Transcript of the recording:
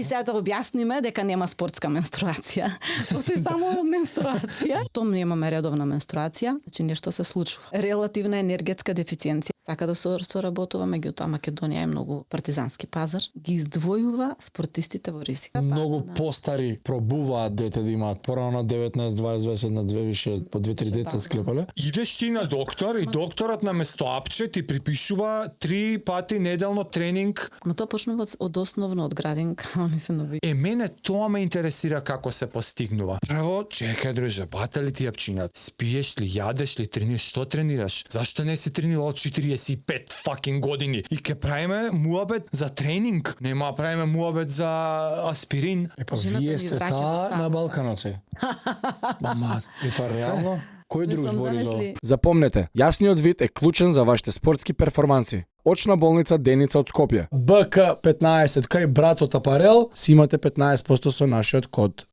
И сега да објасниме дека нема спортска менструација. Постои само менструација. Што немаме редовна менструација, значи нешто се случува. Релативна енергетска дефициенција. Сака да соработува, меѓутоа Македонија е многу партизански пазар, ги издвојува спортистите во ризик. Многу постари пробуваат дете да имаат порано 19, 20, 21, 2 више по 2-3 деца склепале. Идеш ти на доктор и докторот наместо апче ти припишува 3 пати неделно тренинг. Но тоа почнува од основно од градинка, они се нови. Мене тоа ме интересира како се постигнува. Прво, чекај друже, бата ли ти апчиња? Спиеш ли, јадеш ли, тренираш, што тренираш? Зашто не си тренирал од 45 fucking години? И ке правиме муабет за тренинг, нема правиме муабет за аспирин. Епа Жената вие ми сте враќа таа сама. на Балканот се. Мама, епа реално? Кој Не друг сум збори за ова? замисли. Запомнете, јасниот вид е клучен за вашите спортски перформанси. Очна болница Деница од Скопје. БК15 кај братот Апарел си имате 15% со нашиот код